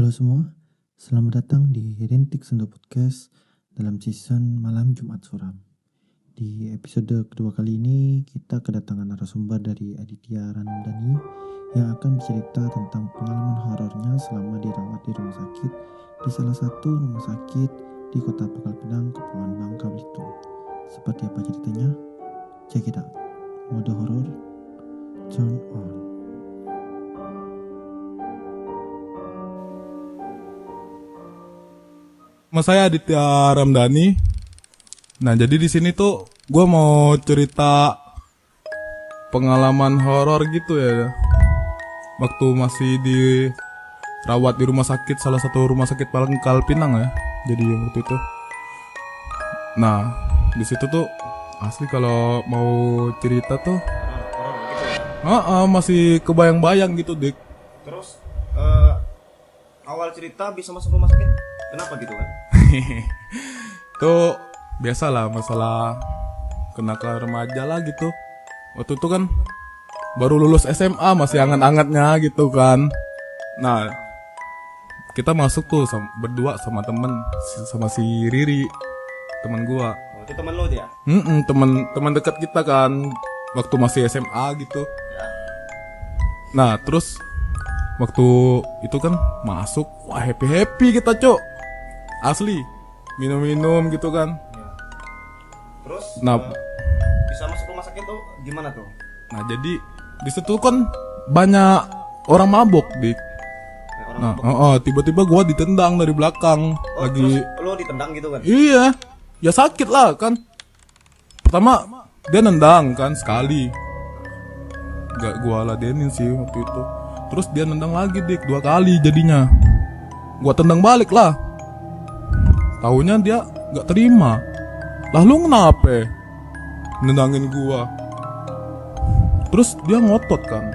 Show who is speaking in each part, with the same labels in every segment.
Speaker 1: Halo semua, selamat datang di Rintik Sendo Podcast dalam season Malam Jumat Suram. Di episode kedua kali ini kita kedatangan narasumber dari Aditya Ramdhani yang akan bercerita tentang pengalaman horornya selama dirawat di rumah sakit di salah satu rumah sakit di kota Pangkal Pinang, Kepulauan Bangka Belitung. Seperti apa ceritanya? Check it out. Mode horor, turn on.
Speaker 2: Nama saya Aditya Ramdhani. Nah, jadi di sini tuh gue mau cerita pengalaman horor gitu ya. Waktu masih dirawat di rumah sakit, salah satu rumah sakit Pangkal Pinang ya. Jadi waktu itu. Nah, di situ tuh asli kalau mau cerita tuh, masih kebayang-bayang gitu, Dik.
Speaker 3: Terus awal cerita bisa masuk rumah sakit, kenapa gitu kan?
Speaker 2: Tuh biasalah masalah kenakalan remaja lah gitu. Waktu itu kan baru lulus SMA, masih anget-angetnya gitu kan. Nah, kita masuk tuh berdua sama sama si Riri, teman gua.
Speaker 3: Oh, itu teman lo dia?
Speaker 2: Teman dekat kita kan waktu masih SMA gitu. Nah, terus waktu itu kan masuk, wah happy kita, Cok. Asli, minum-minum gitu kan.
Speaker 3: Ya. Terus
Speaker 2: Nah,
Speaker 3: bisa masuk rumah sakit tuh gimana tuh?
Speaker 2: nah jadi di situ kan banyak orang mabok, Dik.
Speaker 3: Orang
Speaker 2: Nah, tiba-tiba gua ditendang dari belakang lagi.
Speaker 3: terus lo ditendang gitu kan?
Speaker 2: Iya, ya sakit lah kan. Pertama dia nendang kan sekali, gak gua ladenin sih waktu itu. Terus dia nendang lagi, Dik, 2 kali jadinya. Gua tendang balik lah. Taunya dia gak terima. Lah lu kenapa nendangin gua? Terus dia ngotot kan,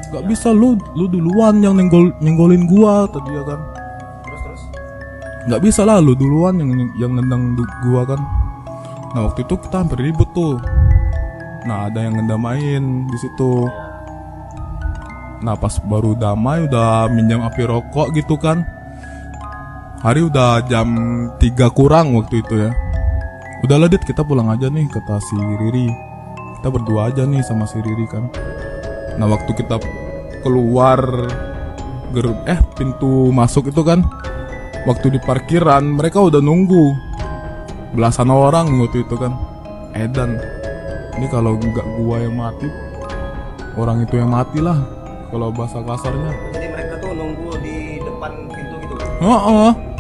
Speaker 2: gak bisa lu duluan yang nyenggolin gua tadi ya kan.
Speaker 3: Terus
Speaker 2: Gak bisa lah lu duluan yang nendang gua kan. Nah, waktu itu kita hampir ribut tuh. Nah, ada yang ngedamain di situ. Nah, pas baru damai udah minjam api rokok gitu kan. Hari udah jam 3 kurang waktu itu ya. Udahlah, Dit, kita pulang aja nih, kata si Riri. Kita berdua aja nih sama si Riri kan. Nah, waktu kita keluar pintu masuk itu kan, waktu di parkiran mereka udah nunggu belasan orang waktu itu kan. Edan, ini kalau nggak gua yang mati, orang itu yang mati lah kalau bahasa kasarnya.
Speaker 3: jadi mereka tuh nunggu di depan pintu gitu kan?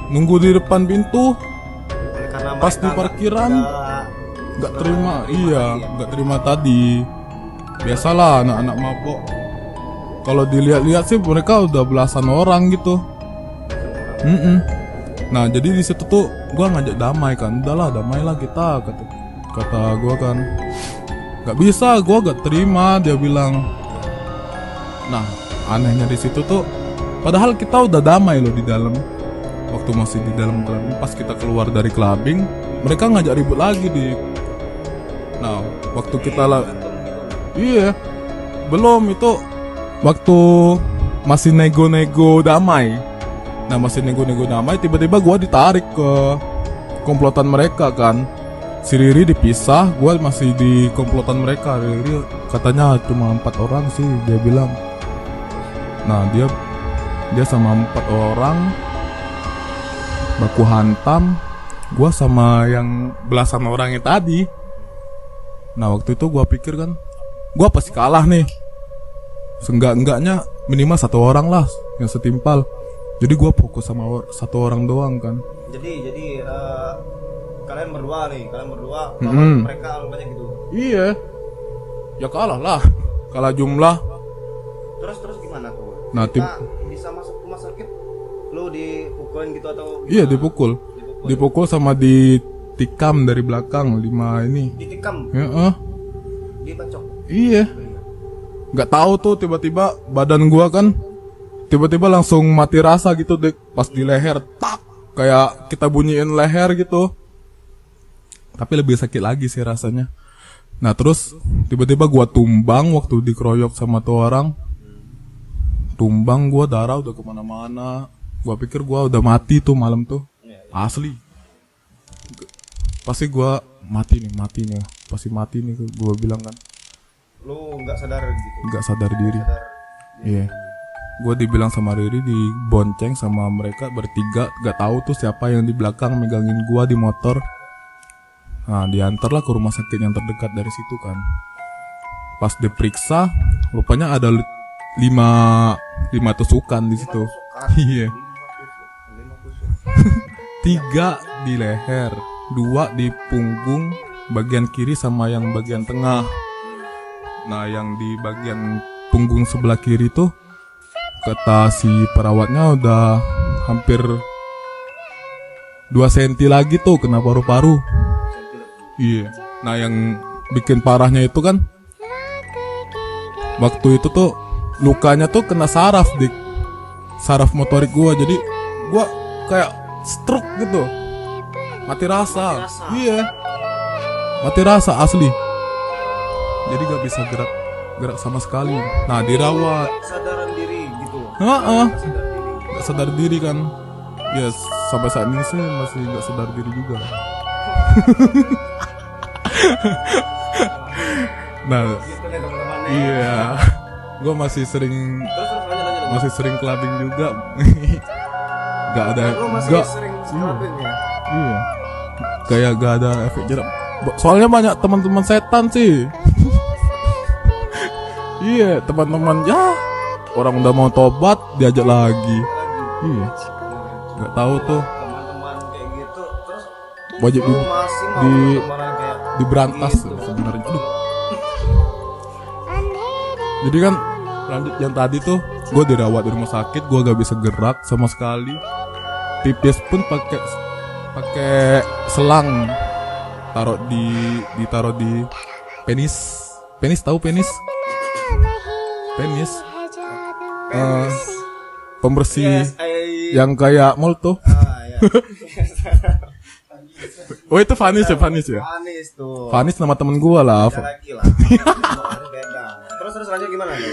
Speaker 2: Nunggu di depan pintu.
Speaker 3: Karena
Speaker 2: Pas di parkiran nggak terima, nggak terima tadi. Biasalah anak-anak mabok. Kalau dilihat-lihat sih mereka udah belasan orang gitu. Nah, jadi di situ tuh gua ngajak damai kan. Udahlah, damailah kita, kata gua kan. Gak bisa, gua gak terima, dia bilang. Nah, anehnya di situ tuh, padahal kita udah damai loh di dalam. Waktu masih di dalam clubbing, pas kita keluar dari clubbing, mereka ngajak ribut lagi, Dik. Nah, waktu kita iya, belum itu waktu masih nego-nego damai. Nah, masih nego-nego damai, tiba-tiba gua ditarik ke komplotan mereka kan. Si Riri dipisah, gua masih di komplotan mereka. Riri katanya cuma 4 orang sih, dia bilang. Nah, dia sama 4 orang baku hantam, gua sama yang belasan orangnya tadi. Nah, waktu itu gua pikir kan, gua pasti kalah nih. Seenggak-enggaknya minimal 1 orang lah yang setimpal. Jadi gua fokus sama 1 orang doang kan.
Speaker 3: Jadi kalian berdua lawan mereka banyak gitu.
Speaker 2: Iya, ya kalah lah, kalah jumlah.
Speaker 3: Terus gimana tuh?
Speaker 2: Nah,
Speaker 3: kita bisa masuk rumah sakit, lu dipukulin gitu atau
Speaker 2: Iya, dipukul sama ditikam dari belakang 5 ini.
Speaker 3: ditikam,
Speaker 2: Ya,
Speaker 3: dibacok?
Speaker 2: iya. Nggak tahu tuh, tiba-tiba badan gua kan tiba-tiba langsung mati rasa gitu, Dek. Pas di leher, tak, kayak kita bunyiin leher gitu. Tapi lebih sakit lagi sih rasanya. Nah, terus tiba-tiba gua tumbang waktu dikeroyok sama tuh orang. Tumbang, gua darah udah kemana-mana. Gua pikir gua udah mati tuh malam tuh.
Speaker 3: Iya, iya.
Speaker 2: Asli. Pasti gua mati nih. Pasti mati nih gua bilang kan.
Speaker 3: Lu nggak sadar gitu.
Speaker 2: Nggak sadar diri.
Speaker 3: Sadar.
Speaker 2: Iya. Gua dibilang sama Riri dibonceng sama mereka bertiga, gak tahu tuh siapa yang di belakang megangin gua di motor. Nah, diantarlah ke rumah sakit yang terdekat dari situ kan. Pas diperiksa, rupanya ada 5 tusukan di situ. Iya. 3 di leher, 2 di punggung bagian kiri sama yang bagian tengah. Nah, yang di bagian punggung sebelah kiri tuh kata si perawatnya udah hampir 2 cm lagi tuh kena paru-paru. Iya. Nah, yang bikin parahnya itu kan waktu itu tuh lukanya tuh kena saraf, Dik. Saraf motorik gua, jadi gua kayak stroke gitu. Mati rasa. Iya. Mati rasa asli. Jadi gak bisa gerak sama sekali. Nah, dirawat.
Speaker 3: Sadaran diri gitu.
Speaker 2: Heeh.
Speaker 3: Sadar diri.
Speaker 2: Gak sadar diri kan. Ya sampai saat ini sih masih gak sadar diri juga. Nah,
Speaker 3: Gitu deh teman-teman.
Speaker 2: iya. Gue masih sering
Speaker 3: Terus lanjut.
Speaker 2: clubbing juga. Gak ada.
Speaker 3: Lu masih
Speaker 2: Gak.
Speaker 3: sering scrubbing ya?
Speaker 2: Iya. Kayak gak ada efek jerah. Soalnya banyak teman-teman setan sih. Iya, teman-teman ya. Orang udah mau tobat diajak lagi. Iya. Gak tahu tuh.
Speaker 3: Teman-teman kayak gitu. Terus
Speaker 2: Wajib
Speaker 3: lu masih mau
Speaker 2: di-
Speaker 3: teman kayak
Speaker 2: diberantas
Speaker 3: gitu.
Speaker 2: sebenarnya. Aduh. Jadi kan lanjut yang tadi tuh, gue dirawat di rumah sakit, gue gak bisa gerak sama sekali. Pipis pun pakai selang, ditaruh di penis. Penis, tahu penis? Penis. Pembersih
Speaker 3: Yes, I-
Speaker 2: yang kayak mall tuh.
Speaker 3: ya.
Speaker 2: Oh, itu Vanis ya.
Speaker 3: Anis tuh.
Speaker 2: Vanis nama temen gue lah.
Speaker 3: Beda lagi lah. Ini beda. Terus lanjut gimana tuh?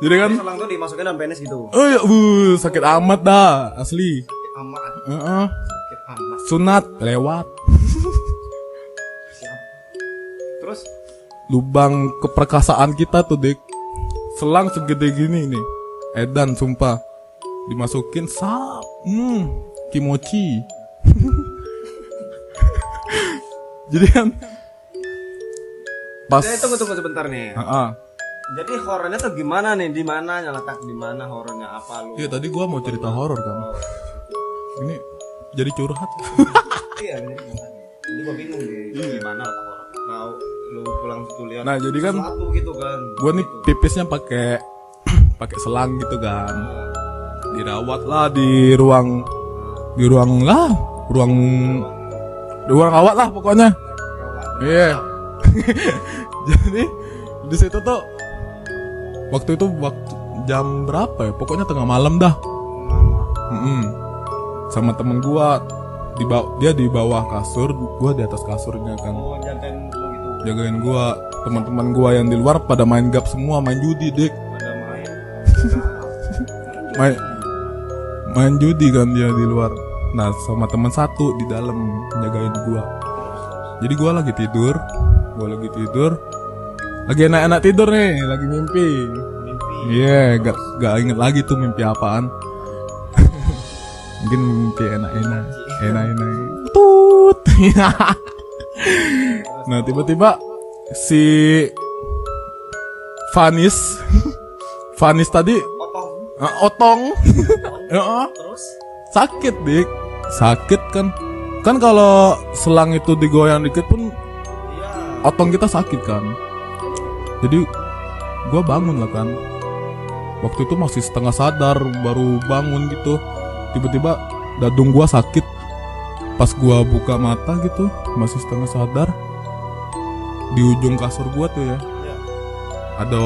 Speaker 2: Jadi kan,
Speaker 3: Selang tuh dimasukin dalam penis gitu.
Speaker 2: oh ya, sakit amat dah, asli.
Speaker 3: Amat.
Speaker 2: Heeh.
Speaker 3: Sakit amat.
Speaker 2: Sunat lewat
Speaker 3: Siap. Terus
Speaker 2: lubang keperkasaan kita tuh, Dik. Selang segede gini nih. Edan sumpah. Dimasukin sap. Kimochi. Jadi kan pas
Speaker 3: tunggu sebentar nih.
Speaker 2: Heeh.
Speaker 3: Jadi horornya tuh gimana nih? Di mana letak di mana horornya? Apa lu?
Speaker 2: Iya, tadi gua mau cerita horor kan. Ini jadi curhat.
Speaker 3: Iya, bener. Ini gua bingung deh. Gimana letak horor? Mau lu pulang situ lihat.
Speaker 2: Nah, jadi kan
Speaker 3: sesuatu gitu kan.
Speaker 2: gua nih pipisnya pakai pakai selang gitu kan. Dirawat lah di ruang rawat lah pokoknya. Iya. Jadi di situ tuh waktu jam berapa ya? Pokoknya tengah malam dah. Sama temen gua dia di bawah kasur, gua di atas kasurnya kan.
Speaker 3: Oh, jagain lu gitu.
Speaker 2: Jagain gua, teman-teman gua yang di luar pada main gap semua, main judi, Dik.
Speaker 3: Pada
Speaker 2: Main judi kan dia di luar. Nah, sama teman satu di dalam jagain gua. Jadi gua lagi tidur. Lagi enak-enak tidur nih, lagi mimpi. Iya, gak inget lagi tuh mimpi apaan. Mungkin mimpi enak-enak. Tut. Nah, tiba-tiba si Vanis tadi otong. Heeh.
Speaker 3: Terus
Speaker 2: Sakit, Dik. Sakit kan. Kan kalau selang itu digoyang dikit pun
Speaker 3: iya.
Speaker 2: otong kita sakit kan. Jadi gua bangun lah kan. Waktu itu masih setengah sadar, baru bangun gitu. Tiba-tiba dadung gua sakit. Pas gua buka mata gitu, masih setengah sadar. Di ujung kasur gua tuh ya,
Speaker 3: Iya.
Speaker 2: ada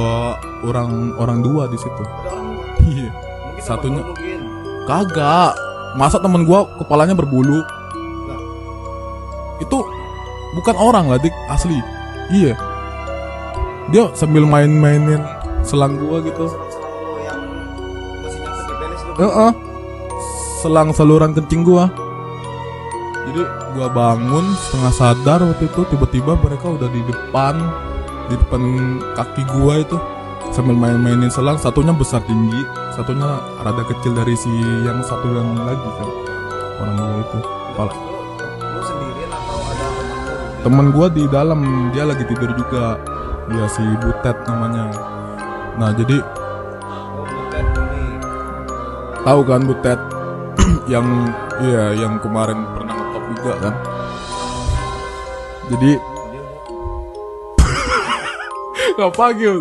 Speaker 2: orang dua di situ.
Speaker 3: Ada orang
Speaker 2: Iya.
Speaker 3: mungkin
Speaker 2: Satunya
Speaker 3: teman lu mungkin.
Speaker 2: kagak. Masa temen gua kepalanya berbulu?
Speaker 3: Nah,
Speaker 2: Itu bukan orang lah, Dik, asli. Iya. Dia sambil main-mainin selang gua gitu.
Speaker 3: selang-selang lu yang masih nyangkut di penis lu.
Speaker 2: Heeh. selang saluran kencing gua. Jadi gua bangun setengah sadar waktu itu, tiba-tiba mereka udah di depan kaki gua itu sambil main-mainin selang. Satunya besar tinggi, satunya rada kecil dari si yang satu yang lagi kan, orang gua itu. Kepala
Speaker 3: Lu sendirian atau ada teman lu?
Speaker 2: temen gua di dalam, dia lagi tidur juga, dia si Butet namanya. Nah jadi
Speaker 3: Oh, bukan ini.
Speaker 2: tahu kan Butet yang yang kemarin pernah ngetop juga kan. Jadi nggak panggil.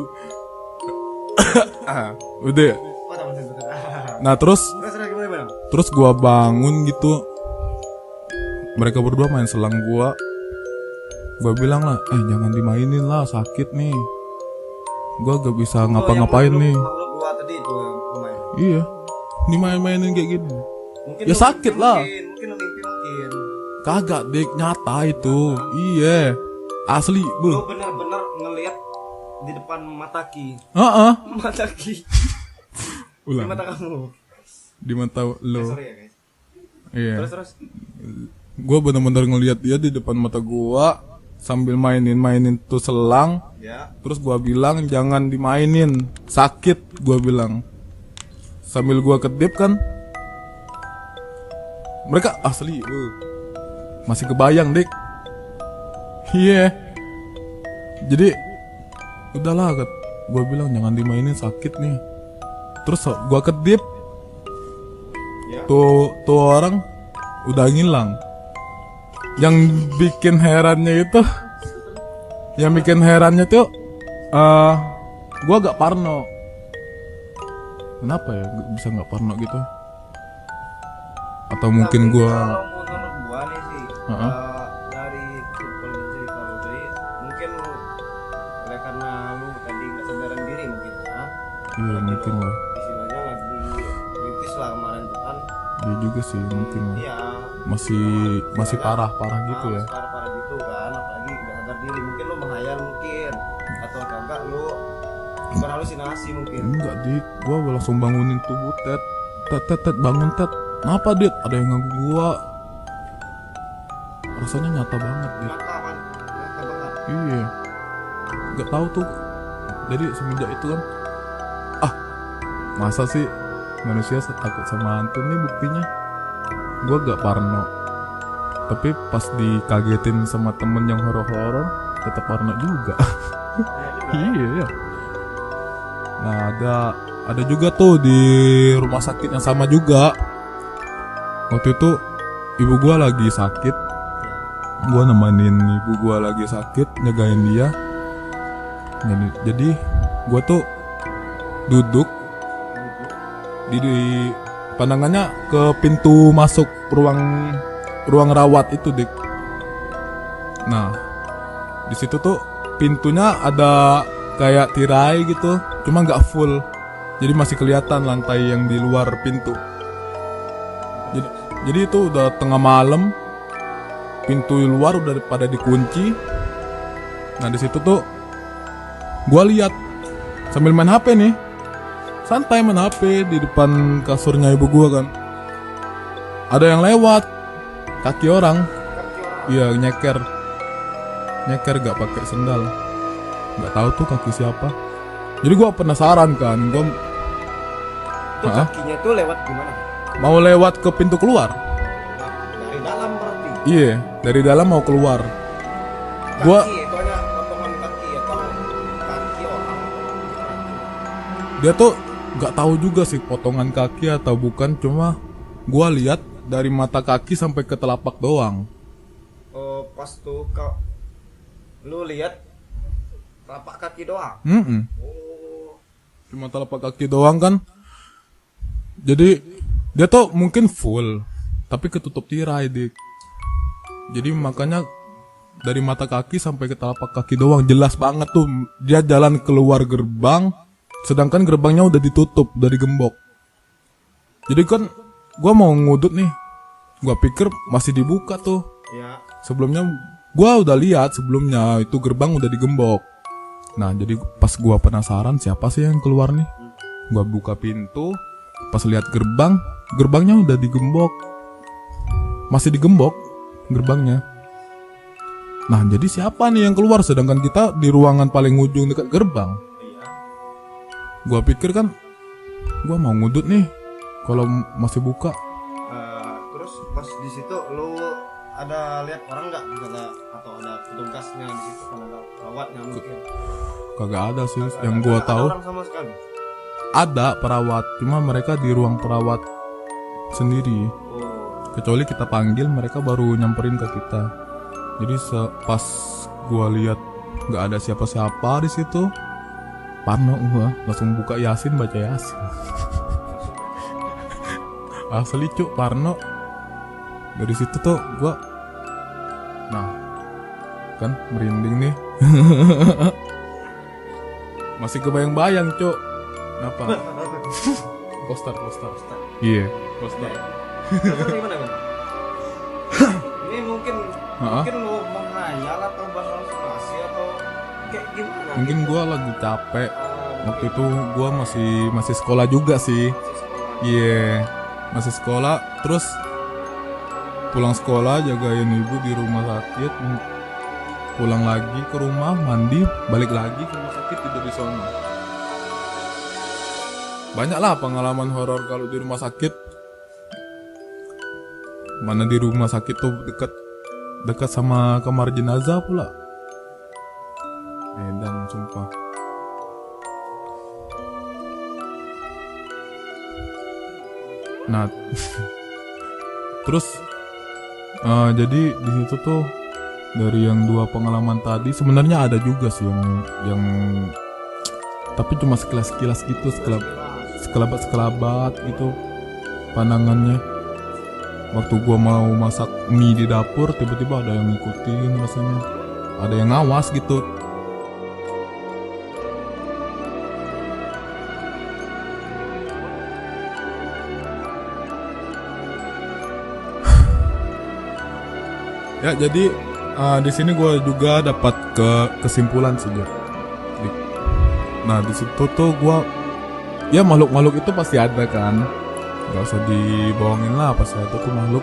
Speaker 2: Udah.
Speaker 3: Oh, teman saya.
Speaker 2: Nah terus
Speaker 3: Gimana?
Speaker 2: gua bangun gitu, mereka berdua main selang gua bilang lah, jangan dimainin lah, sakit nih, gua gak bisa ngapa-ngapain nih.
Speaker 3: Makhluk gua tadi itu yang pemain.
Speaker 2: Iya, dimain-mainin kayak gini.
Speaker 3: Mungkin
Speaker 2: Ya
Speaker 3: lu
Speaker 2: sakit
Speaker 3: mimpi,
Speaker 2: lah.
Speaker 3: Mungkin lu mimpi mungkin.
Speaker 2: Kagak dik, nyata itu. Iya, asli bu.
Speaker 3: Lu benar-benar ngelihat di depan mata Ki. Mata Ki. Di
Speaker 2: Ulang.
Speaker 3: mata kamu.
Speaker 2: Di mata lo.
Speaker 3: Sorry ya guys.
Speaker 2: Iya.
Speaker 3: Terus.
Speaker 2: Gua bener-bener ngelihat dia di depan mata gua sambil mainin tuh selang.
Speaker 3: Ya.
Speaker 2: Terus gua bilang jangan dimainin, sakit, gua bilang. Sambil gua kedip kan. Mereka asli, masih kebayang, Dik. Iya. Jadi udahlah, gua bilang jangan dimainin, sakit nih. Terus gua kedip.
Speaker 3: Ya.
Speaker 2: Tuh orang udah ngilang. Yang bikin herannya tuh gua agak parno. Kenapa ya bisa nggak parno gitu? Atau mungkin
Speaker 3: Tapi
Speaker 2: gua
Speaker 3: kalau menurut gua nih sih,
Speaker 2: Heeh.
Speaker 3: dari simpel cerita lu tadi, mungkin oleh karena lu tadi nggak sadaran diri mungkin ya.
Speaker 2: iya mungkin
Speaker 3: Lu
Speaker 2: lah.
Speaker 3: istilahnya lagi kritis lah kemarin tuh kan.
Speaker 2: Iya juga sih mungkin lah.
Speaker 3: Iya.
Speaker 2: Masih parah gitu ya.
Speaker 3: Parah gitu kan, apalagi nggak sadar diri, mungkin lu menghayal mungkin, atau kagak lu berhalusinasi mungkin.
Speaker 2: Enggak dik, gua langsung bangunin tuh Butet. Tet bangun tet. Kenapa dit? Ada yang ganggu gua. Rasanya nyata banget dit.
Speaker 3: Mata kan, mata banget.
Speaker 2: Iya. Gak tahu tuh. Jadi semenjak itu kan, masa sih manusia takut sama hantu, nih buktinya. Gua gak parno. Tapi pas dikagetin sama temen yang horor-horor, tetap parno juga. Iya. Nah ada juga tuh di rumah sakit yang sama juga. Waktu itu ibu gua lagi sakit. Gua nemenin ibu gua lagi sakit, jagain dia. Jadi gua tuh duduk di pandangannya ke pintu masuk ruang rawat itu, Dik. Nah, di situ tuh pintunya ada kayak tirai gitu, cuma nggak full. Jadi masih kelihatan lantai yang di luar pintu. Jadi itu udah tengah malam, pintu luar udah pada dikunci. Nah di situ tuh gua lihat sambil main HP nih, santai main HP di depan kasurnya ibu gua kan. Ada yang lewat, kaki orang. Iya nyeker gak pakai sendal. Gak tahu tuh kaki siapa. Jadi gua penasaran kan, gua
Speaker 3: Tuh kakinya tuh lewat gimana?
Speaker 2: mau lewat ke pintu keluar.
Speaker 3: Dari dalam berarti.
Speaker 2: Iya, dari dalam mau keluar. Gua
Speaker 3: Kaki itu hanya potongan kaki atau kaki orang.
Speaker 2: dia tuh nggak tahu juga sih potongan kaki atau bukan, cuma gua lihat dari mata kaki sampai ke telapak doang.
Speaker 3: Pas tuh kau lu lihat telapak kaki doang. Oh,
Speaker 2: Cuma telapak kaki doang kan. Jadi dia tuh mungkin full tapi ketutup tirai, Dik. Jadi makanya dari mata kaki sampai ke telapak kaki doang, jelas banget tuh dia jalan keluar gerbang, sedangkan gerbangnya udah ditutup, udah digembok. Jadi kan gua mau ngudut nih, gua pikir masih dibuka tuh.
Speaker 3: ya.
Speaker 2: Sebelumnya gua udah lihat sebelumnya itu gerbang udah digembok. Nah jadi pas gua penasaran siapa sih yang keluar nih, gua buka pintu, Pas lihat gerbangnya udah digembok. Masih digembok gerbangnya. Nah, jadi siapa nih yang keluar sedangkan kita di ruangan paling ujung dekat gerbang? Gua pikir kan gua mau ngudut nih kalau masih buka.
Speaker 3: Terus pas di situ lu ada lihat orang nggak misalnya atau ada petugasnya di situ kan ada perawatnya mungkin?
Speaker 2: Kagak ada sih yang gua tahu.
Speaker 3: Ada orang sama sekali.
Speaker 2: Ada perawat, cuma mereka di ruang perawat sendiri. Kecuali kita panggil, mereka baru nyamperin ke kita. Jadi pas gua lihat nggak ada siapa-siapa di situ, parno gua langsung buka Yasin, baca Yasin. Asli cuk, parno. Dari situ tuh gua, nah kan merinding nih. Masih kebayang-bayang cuk. Kenapa? Poster. Iya, poster.
Speaker 3: Terus gimana kan? Ini mungkin lu menghayal atau berhalusinasi atau kayak gimana?
Speaker 2: Mungkin gua lagi capek. Waktu itu gua masih sekolah juga sih. Iya, masih sekolah. Terus pulang sekolah jagain ibu di rumah sakit. Pulang lagi ke rumah, mandi, balik lagi ke rumah sakit, tidur di sana. Banyak lah pengalaman horor kalau di rumah sakit. Mana di rumah sakit tuh dekat sama kamar jenazah pula. Edan sumpah. Nah, terus jadi di situ tuh dari yang 2 pengalaman tadi sebenarnya ada juga sih yang tapi cuma sekilas gitu, sekelabat gitu pandangannya. Waktu gua mau masak mie di dapur, tiba-tiba ada yang ngikutin rasanya. Ada yang ngawas gitu. Ya, jadi di sini gua juga dapat kesimpulan sih, Jo. Nah, di situ tuh gua ya makhluk-makhluk itu pasti ada kan. Gak usah dibohongin lah, pasti ada tuh makhluk.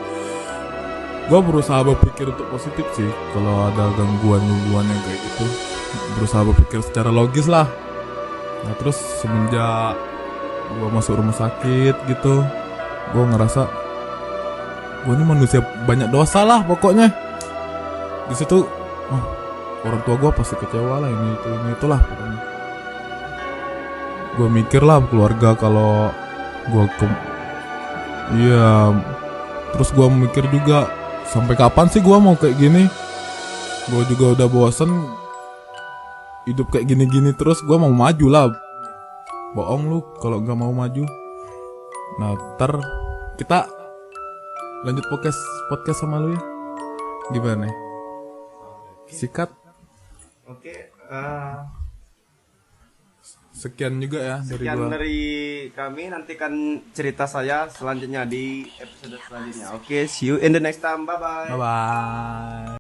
Speaker 2: Gue berusaha berpikir untuk positif sih. Kalau ada gangguan-gangguan yang kayak gitu, berusaha berpikir secara logis lah. Nah terus semenjak gue masuk rumah sakit gitu, gue ngerasa gue ini manusia banyak dosa lah pokoknya. Di situ orang tua gue pasti kecewa lah, ini itulah pokoknya. Gue mikir lah keluarga kalau gue iya, terus gue mikir juga sampai kapan sih gue mau kayak gini? Gue juga udah bosen hidup kayak gini-gini terus. Gue mau maju lah. Bohong lu kalau nggak mau maju. Nah, ntar kita lanjut podcast sama lu ya. Gimana? Sikat.
Speaker 3: Oke.
Speaker 2: Sekian juga ya dari
Speaker 3: Sekian
Speaker 2: gua.
Speaker 3: dari kami, nantikan cerita saya selanjutnya di episode selanjutnya. Oke, see you in the next time. Bye bye.
Speaker 2: Bye bye.